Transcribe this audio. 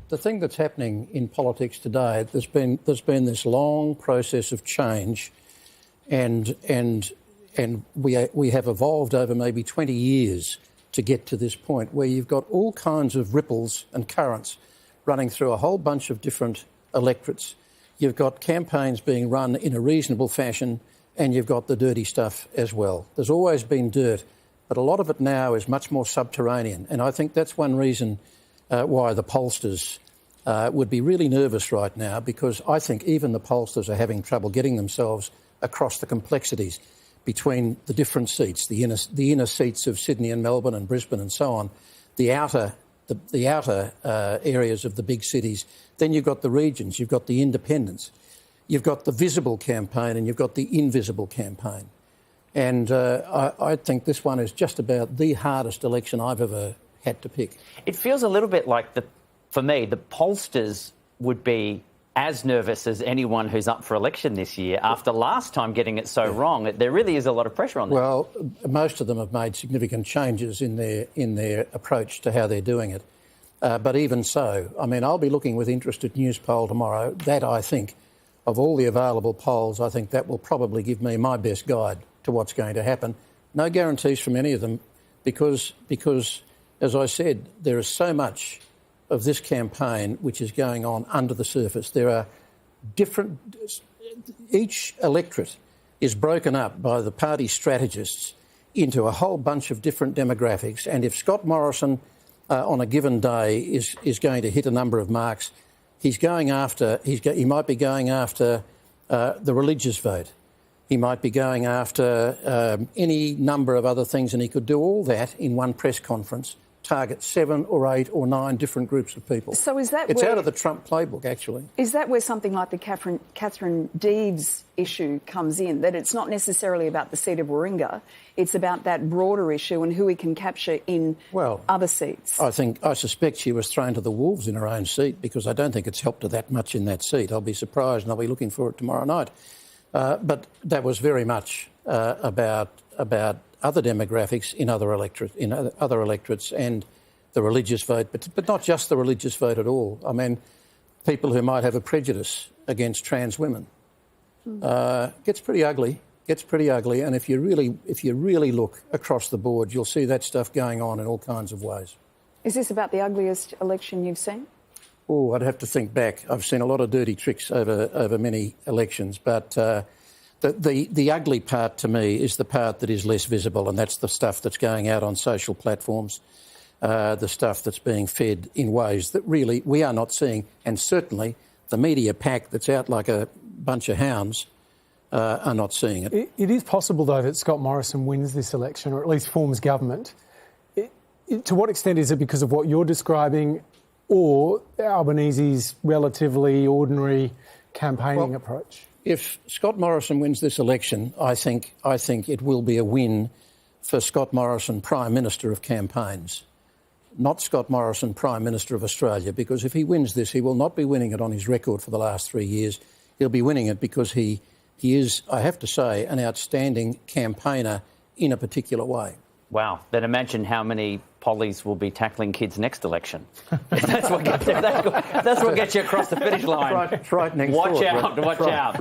the thing that's happening in politics today, there's been this long process of change, and we have evolved over maybe 20 years to get to this point where you've got all kinds of ripples and currents running through a whole bunch of different electorates. You've got campaigns being run in a reasonable fashion, and you've got the dirty stuff as well. There's always been dirt, but a lot of it now is much more subterranean, and I think that's one reason why the pollsters would be really nervous right now, because I think even the pollsters are having trouble getting themselves across the complexities between the different seats, the inner seats of Sydney and Melbourne and Brisbane and so on, the outer areas of the big cities. Then you've got the regions, you've got the independents, you've got the visible campaign and you've got the invisible campaign. And I think this one is just about the hardest election I've ever had to pick. It feels a little bit like, for me, the pollsters would be as nervous as anyone who's up for election this year after last time getting it so wrong. There really is a lot of pressure on them. Well, most of them have made significant changes in their approach to how they're doing it. But even so, I mean, I'll be looking with interest at Newspoll tomorrow. That, I think, of all the available polls, I think that will probably give me my best guide to what's going to happen. No guarantees from any of them because as I said, there is so much of this campaign which is going on under the surface. There are each electorate is broken up by the party strategists into a whole bunch of different demographics, and if Scott Morrison on a given day is going to hit a number of marks, he might be going after the religious vote. He might be going after any number of other things, and he could do all that in one press conference, target 7 or 8 or 9 different groups of people. So is that It's out of the Trump playbook, actually. Is that where something like the Catherine Deves issue comes in, that it's not necessarily about the seat of Warringah, it's about that broader issue and who we can capture in other seats? I suspect she was thrown to the wolves in her own seat, because I don't think it's helped her that much in that seat. I'll be surprised, and I'll be looking for it tomorrow night. But that was very much about other demographics in other electorates and the religious vote, but not just the religious vote at all. I mean, people who might have a prejudice against trans women. Gets pretty ugly. And if you really look across the board, you'll see that stuff going on in all kinds of ways. Is this about the ugliest election you've seen? Oh, I'd have to think back. I've seen a lot of dirty tricks over many elections, but the ugly part to me is the part that is less visible, and that's the stuff that's going out on social platforms, the stuff that's being fed in ways that really we are not seeing, and certainly the media pack that's out like a bunch of hounds are not seeing it. It is possible, though, that Scott Morrison wins this election, or at least forms government. To what extent is it because of what you're describing, or Albanese's relatively ordinary campaigning approach? If Scott Morrison wins this election, I think it will be a win for Scott Morrison, Prime Minister of Campaigns, not Scott Morrison, Prime Minister of Australia, because if he wins this, he will not be winning it on his record for the last 3 years. He'll be winning it because he is, I have to say, an outstanding campaigner in a particular way. Wow. Then imagine how many pollies will be tackling kids next election. That's what gets you across the finish line. Frightening Watch thought, out.